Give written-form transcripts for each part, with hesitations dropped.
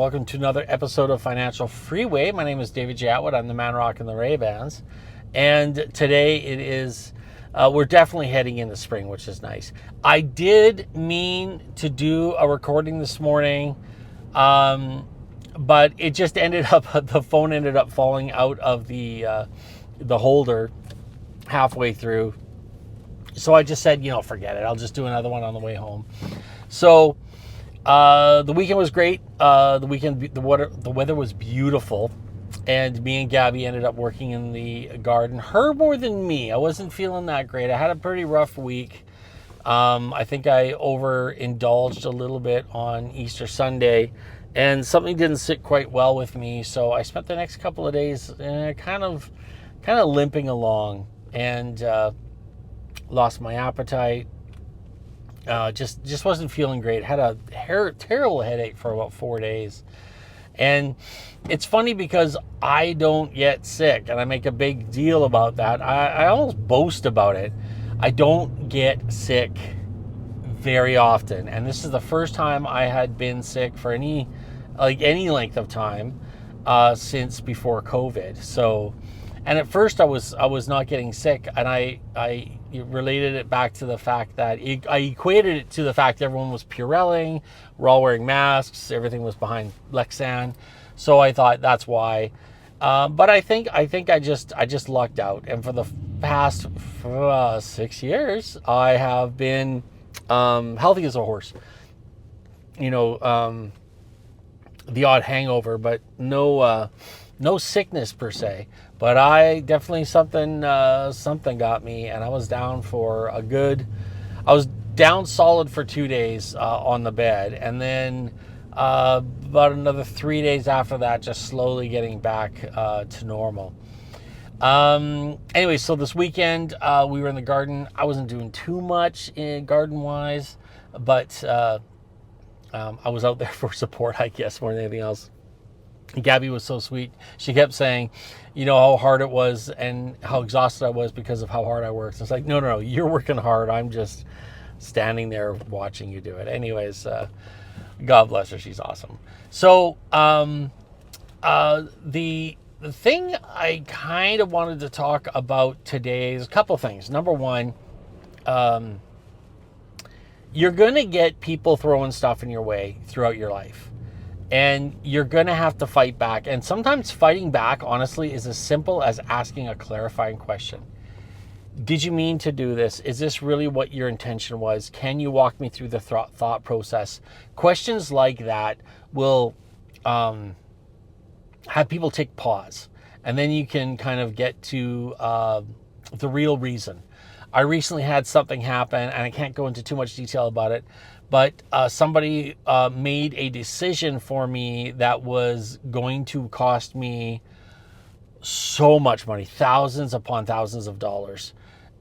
welcome to another episode of Financial Freeway. My name is David J. Attwood. I'm the man rocking the Ray-Bans. And today it is, we're definitely heading into spring, which is nice. I did mean to do a recording this morning, but it just ended up, the phone ended up falling out of the holder halfway through. So I just said, forget it. I'll just do another one on the way home. So the weekend was great. The weather was beautiful, and me and Gabby ended up working in the garden. Her more than me. I wasn't feeling that great. I had a pretty rough week. I think I overindulged a little bit on Easter Sunday, and something didn't sit quite well with me. So I spent the next couple of days kind of limping along, and lost my appetite. Just wasn't feeling great. Had a terrible headache for about 4 days. And it's funny because I don't get sick, and I make a big deal about that. I almost boast about it. I don't get sick very often, and this is the first time I had been sick for any length of time since before COVID. So, and at first I was not getting sick, and I related it back to the fact that I equated it to the fact that everyone was Purelling, we're all wearing masks, everything was behind Lexan, so I thought that's why. But I think I just lucked out, and for the past 6 years, I have been healthy as a horse. The odd hangover, but no sickness per se. But I definitely something got me, and I was down I was down solid for 2 days on the bed, and then about another 3 days after that, just slowly getting back to normal. Anyway, so this weekend we were in the garden. I wasn't doing too much in garden-wise, but I was out there for support, I guess, more than anything else. Gabby was so sweet. She kept saying, how hard it was and how exhausted I was because of how hard I worked. So it's like, no, you're working hard. I'm just standing there watching you do it. Anyways, God bless her. She's awesome. So the thing I kind of wanted to talk about today is a couple things. Number one, you're going to get people throwing stuff in your way throughout your life. And you're going to have to fight back. And sometimes fighting back, honestly, is as simple as asking a clarifying question. Did you mean to do this? Is this really what your intention was? Can you walk me through the thought process? Questions like that will have people take pause. And then you can kind of get to the real reason. I recently had something happen, and I can't go into too much detail about it, but somebody made a decision for me that was going to cost me so much money, thousands upon thousands of dollars.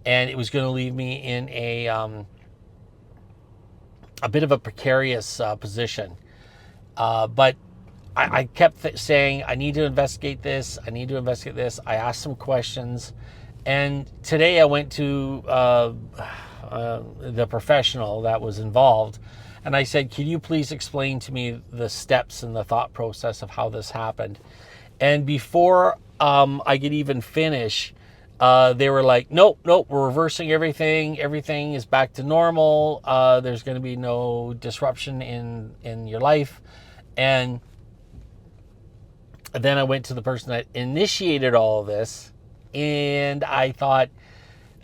And it was going to leave me in a bit of a precarious position. But I kept saying, I need to investigate this. I need to investigate this. I asked some questions. And today I went to the professional that was involved, and I said, can you please explain to me the steps and the thought process of how this happened? And before I could even finish, they were like, nope, we're reversing everything. Everything is back to normal. There's going to be no disruption in your life. And then I went to the person that initiated all of this, and I thought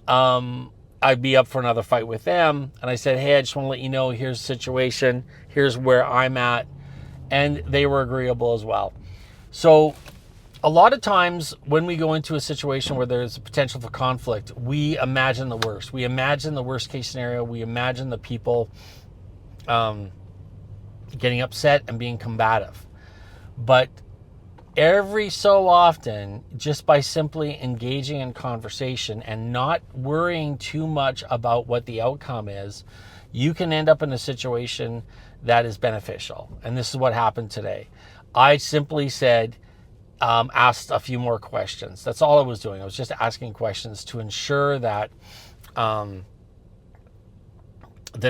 I'd be up for another fight with them. And I said, hey, I just want to let you know, here's the situation. Here's where I'm at. And they were agreeable as well. So a lot of times when we go into a situation where there's a potential for conflict, we imagine the worst. We imagine the worst case scenario. We imagine the people getting upset and being combative. But every so often, just by simply engaging in conversation and not worrying too much about what the outcome is, you can end up in a situation that is beneficial. And this is what happened today. I simply said, asked a few more questions. That's all I was doing. I was just asking questions to ensure that the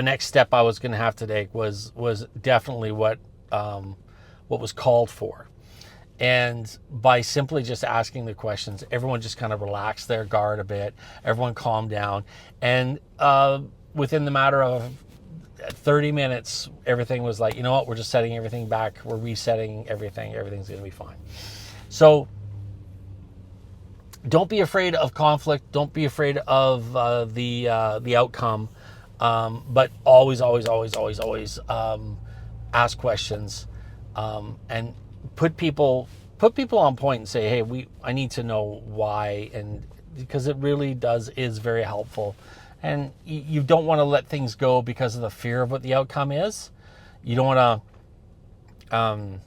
next step I was going to have to take was definitely what what was called for. And by simply just asking the questions, everyone just kind of relaxed their guard a bit. Everyone calmed down. And within the matter of 30 minutes, everything was like, you know what, we're just setting everything back. We're resetting everything. Everything's going to be fine. So don't be afraid of conflict. Don't be afraid of the outcome. But always ask questions, and put people on point and say, hey, I need to know why, and because it really is very helpful. And you don't want to let things go because of the fear of what the outcome is. You don't want to.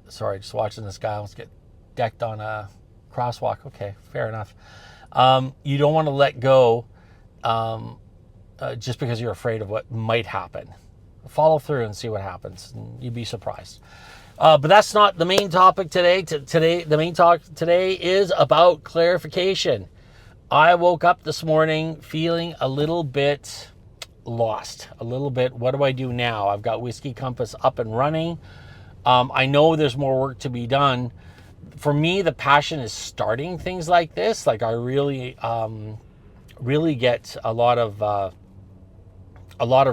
Sorry, just watching this guy almost get decked on a crosswalk. Okay, fair enough. You don't want to let go just because you're afraid of what might happen. Follow through and see what happens, and you'd be surprised. But that's not the main topic today. The main talk today is about clarification. I woke up this morning feeling a little bit lost. What do I do now? I've got Whiskey Compass up and running. I know there's more work to be done. For me, the passion is starting things like this. Like I really get a lot of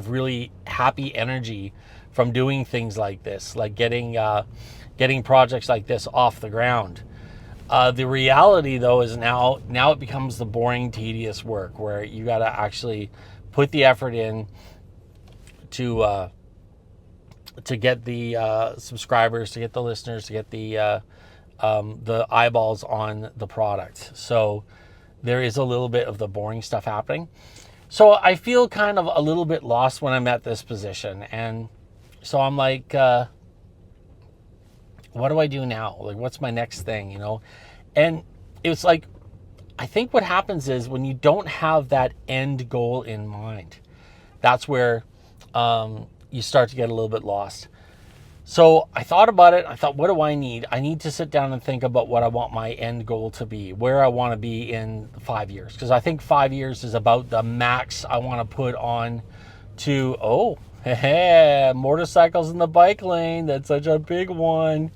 really happy energy from doing things like this, like getting projects like this off the ground. The reality, though, is now it becomes the boring, tedious work where you got to actually put the effort in to get the subscribers, to get the listeners, to get the eyeballs on the product. So there is a little bit of the boring stuff happening. So I feel kind of a little bit lost when I'm at this position. And so I'm like, what do I do now? Like, what's my next thing, you know? And it's like, I think what happens is when you don't have that end goal in mind, that's where you start to get a little bit lost. So I thought about it. I thought, what do I need? I need to sit down and think about what I want my end goal to be, where I want to be in 5 years. Because I think 5 years is about the max I want to put on to, motorcycles in the bike lane. That's such a big one.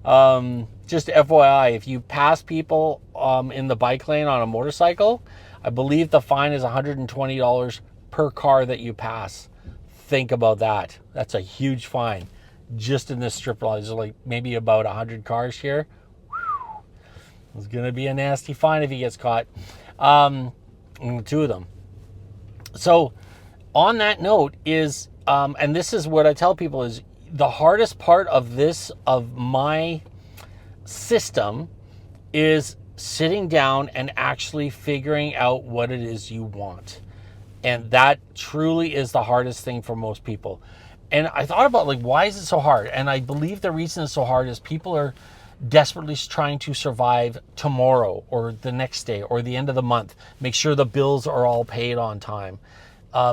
Just FYI, if you pass people in the bike lane on a motorcycle, I believe the fine is $120 per car that you pass. Think about that. That's a huge fine. Just in this strip mall, there's like maybe about 100 cars here. It's going to be a nasty fine if he gets caught. Two of them. So on that note is, and this is what I tell people, is the hardest part of my system is sitting down and actually figuring out what it is you want. And that truly is the hardest thing for most people. And I thought about, like, why is it so hard? And I believe the reason it's so hard is people are desperately trying to survive tomorrow or the next day or the end of the month. Make sure the bills are all paid on time.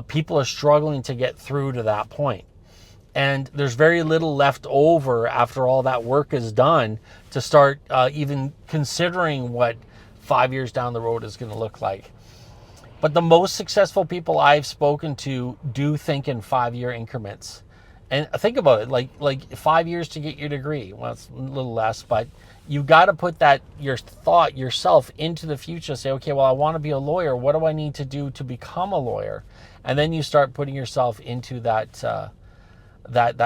People are struggling to get through to that point. And there's very little left over after all that work is done to start even considering what 5 years down the road is going to look like. But the most successful people I've spoken to do think in 5-year increments. And think about it, like 5 years to get your degree. Well, it's a little less, but you got to put your thought yourself into the future. Say, okay, well, I want to be a lawyer. What do I need to do to become a lawyer? And then you start putting yourself into that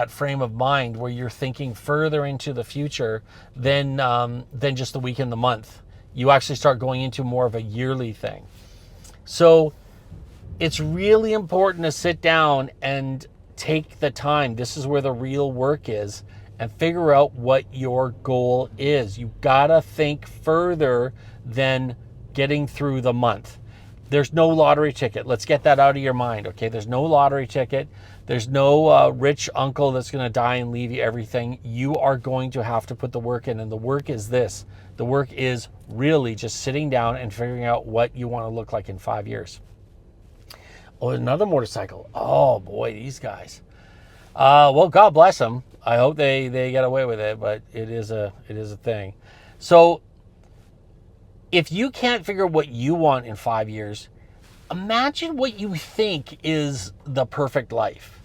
frame of mind where you're thinking further into the future than just the week and the month. You actually start going into more of a yearly thing. So it's really important to sit down and take the time. This is where the real work is, and figure out what your goal is. You gotta think further than getting through the month. There's no lottery ticket. Let's get that out of your mind, okay? There's no lottery ticket. There's no rich uncle that's gonna die and leave you everything. You are going to have to put the work in, and the work is this. The work is really just sitting down and figuring out what you want to look like in 5 years. Oh, another motorcycle. Oh boy, these guys. Well, God bless them. I hope they get away with it, but it is a thing. So if you can't figure out what you want in 5 years, imagine what you think is the perfect life.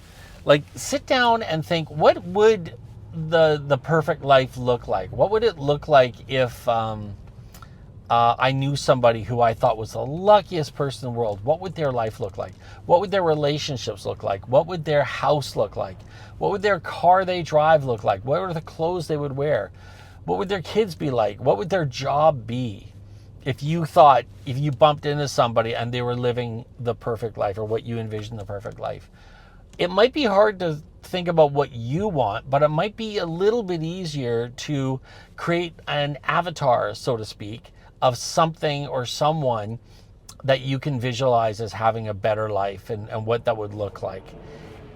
Like, sit down and think, what would the perfect life look like? What would it look like if I knew somebody who I thought was the luckiest person in the world? What would their life look like? What would their relationships look like? What would their house look like? What would their car they drive look like? What are the clothes they would wear? What would their kids be like? What would their job be? If you bumped into somebody and they were living the perfect life, or what you envision the perfect life, it might be hard to think about what you want, but it might be a little bit easier to create an avatar, so to speak, of something or someone that you can visualize as having a better life, and what that would look like.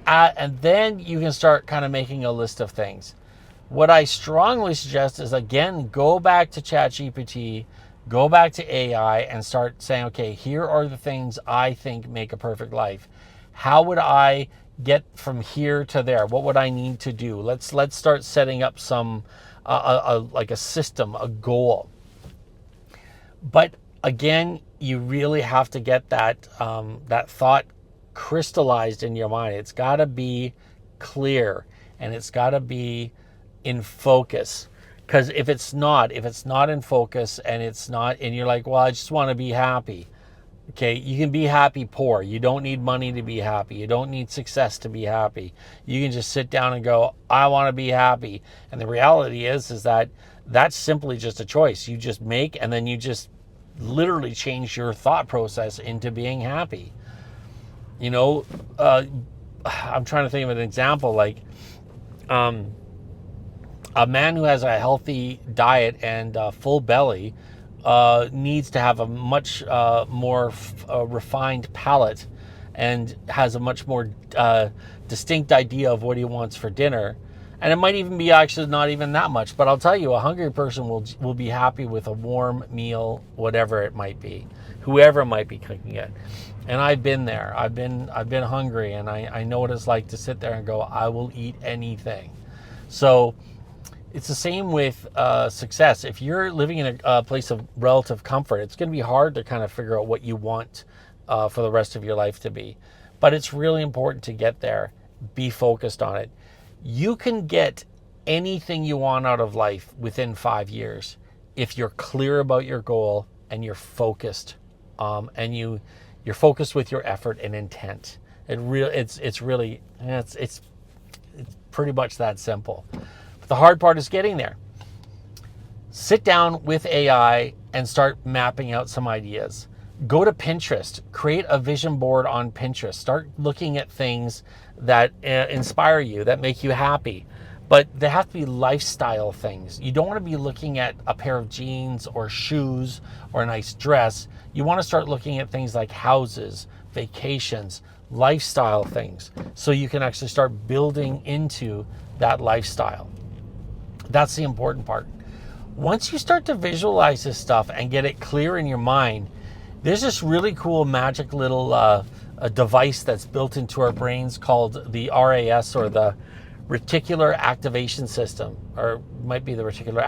And then you can start kind of making a list of things. What I strongly suggest is, again, go back to ChatGPT, go back to AI, and start saying, okay, here are the things I think make a perfect life. How would I get from here to there? What would I need to do? Let's start setting up some like a system, a goal. But again, you really have to get that that thought crystallized in your mind. It's got to be clear, and it's got to be in focus. Because if it's not in focus, and you're like, well, I just want to be happy. Okay, you can be happy poor. You don't need money to be happy. You don't need success to be happy. You can just sit down and go, I want to be happy. And the reality is that that's simply just a choice you just make, and then you just literally change your thought process into being happy. I'm trying to think of an example, like a man who has a healthy diet and full belly needs to have a much more refined palate, and has a much more distinct idea of what he wants for dinner. And it might even be actually not even that much, but I'll tell you, a hungry person will be happy with a warm meal, whatever it might be, whoever might be cooking it. And I've been there. I've been hungry, and I know what it's like to sit there and go, I will eat anything. So it's the same with success. If you're living in a place of relative comfort, it's going to be hard to kind of figure out what you want for the rest of your life to be. But it's really important to get there. Be focused on it. You can get anything you want out of life within 5 years if you're clear about your goal and you're focused, and you're focused with your effort and intent. It's pretty much that simple. But the hard part is getting there. Sit down with AI and start mapping out some ideas. Go to Pinterest, create a vision board on Pinterest. Start looking at things that inspire you, that make you happy. But they have to be lifestyle things. You don't want to be looking at a pair of jeans or shoes or a nice dress. You want to start looking at things like houses, vacations, lifestyle things, so you can actually start building into that lifestyle. That's the important part. Once you start to visualize this stuff and get it clear in your mind, there's this really cool magic little a device that's built into our brains called the RAS, or the reticular activation system, or it might be the reticular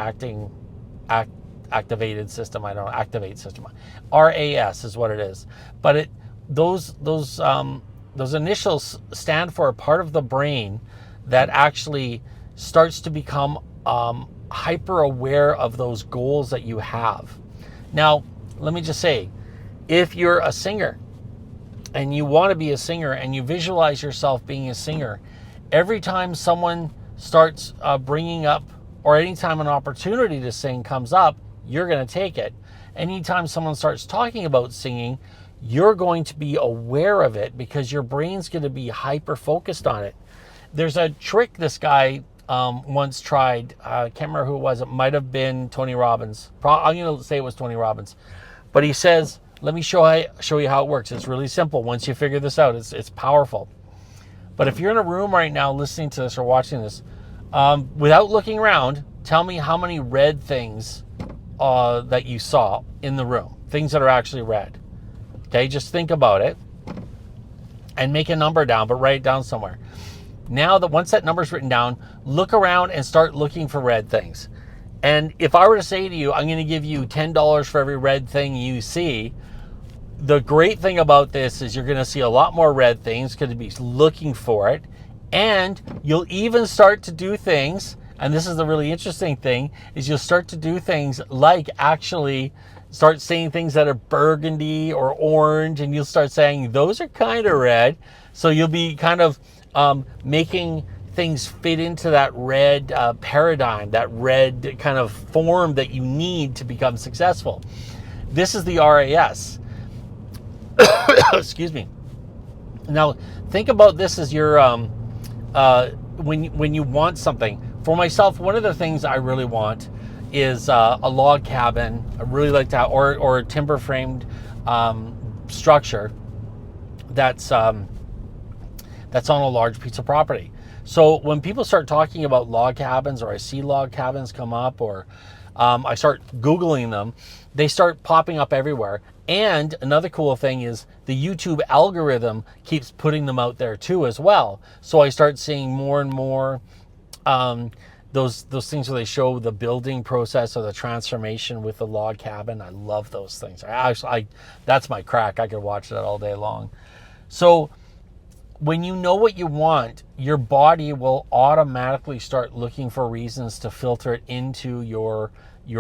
activated system. I don't know, activate system. RAS is what it is. But those initials stand for a part of the brain that actually starts to become hyper aware of those goals that you have. Now, let me just say, if you're a singer and you want to be a singer and you visualize yourself being a singer, every time someone starts bringing up, or anytime an opportunity to sing comes up, you're going to take it. Anytime someone starts talking about singing, you're going to be aware of it, because your brain's going to be hyper focused on it. There's a trick this guy once tried. I can't remember who it was. It might have been Tony Robbins. I'm going to say it was Tony Robbins. But he says, let me show you how it works. It's really simple. Once you figure this out, it's powerful. But if you're in a room right now listening to this or watching this, without looking around, tell me how many red things that you saw in the room. Things that are actually red. Okay, just think about it and make a number down, but write it down somewhere. Now that once that number's written down, look around and start looking for red things. And if I were to say to you, I'm going to give you $10 for every red thing you see, the great thing about this is you're going to see a lot more red things because you'll be looking for it, And you'll even start to do things, and this is the really interesting thing, is you'll start to do things like actually start seeing things that are burgundy or orange, and you'll start saying, those are kind of red. So you'll be kind of making things fit into that red paradigm, that red kind of form that you need to become successful. This is the RAS. Excuse me. Now, think about this as your, when you want something. For myself, one of the things I really want is a log cabin. I really like to have, or a timber framed structure that's on a large piece of property. So when people start talking about log cabins, or I see log cabins come up, or I start Googling them, they start popping up everywhere. And another cool thing is the YouTube algorithm keeps putting them out there too as well. So I start seeing more and more those things where they show the building process or the transformation with the log cabin. I love those things. I that's my crack. I could watch that all day long. So when you know what you want, your body will automatically start looking for reasons to filter it into your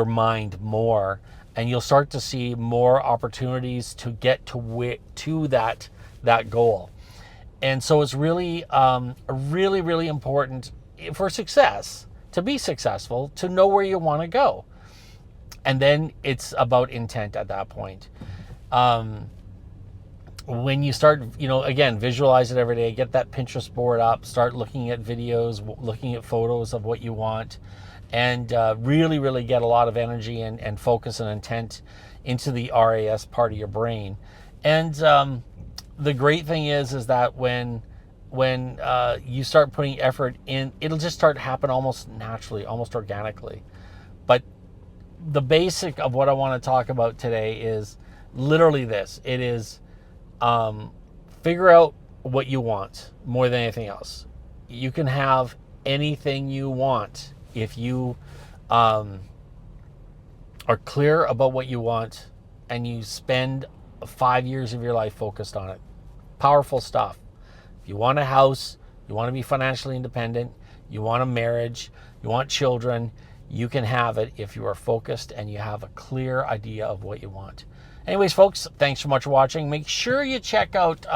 mind more, and you'll start to see more opportunities to get to that goal. And so it's really really important for success, to be successful, to know where you want to go. And then it's about intent at that point. When you start, again, visualize it every day, get that Pinterest board up, start looking at videos, looking at photos of what you want, and really, really get a lot of energy and focus and intent into the RAS part of your brain. And the great thing is that when you start putting effort in, it'll just start to happen almost naturally, almost organically. But the basic of what I want to talk about today is literally this. It is figure out what you want more than anything else. You can have anything you want if you are clear about what you want and you spend 5 years of your life focused on it. Powerful stuff. If you want a house, you want to be financially independent, you want a marriage, you want children, you can have it if you are focused and you have a clear idea of what you want. Anyways, folks, thanks so much for watching. Make sure you check out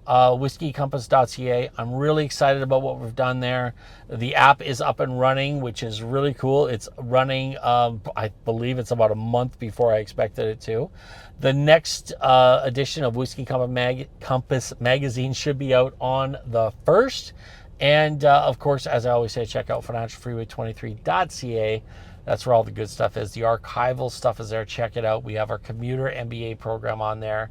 whiskeycompass.ca. I'm really excited about what we've done there. The app is up and running, which is really cool. It's running, I believe it's about a month before I expected it to. The next edition of Whiskey Compass magazine should be out on the 1st. And of course, as I always say, check out financialfreeway23.ca. That's where all the good stuff is. The archival stuff is there. Check it out. We have our commuter MBA program on there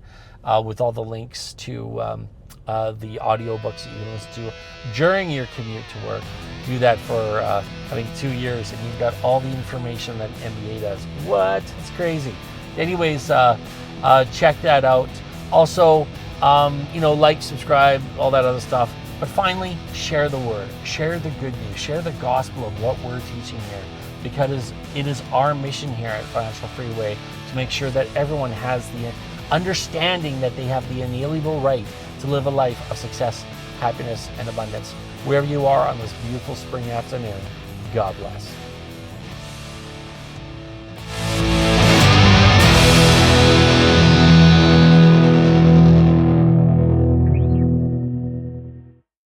with all the links to the audiobooks that you can listen to during your commute to work. Do that for, I think, 2 years, and you've got all the information that MBA does. What? It's crazy. Anyways, check that out. Also, like, subscribe, all that other stuff. But finally, share the word. Share the good news. Share the gospel of what we're teaching here, because it is our mission here at Financial Freeway to make sure that everyone has the understanding that they have the inalienable right to live a life of success, happiness, and abundance. Wherever you are on this beautiful spring afternoon, God bless.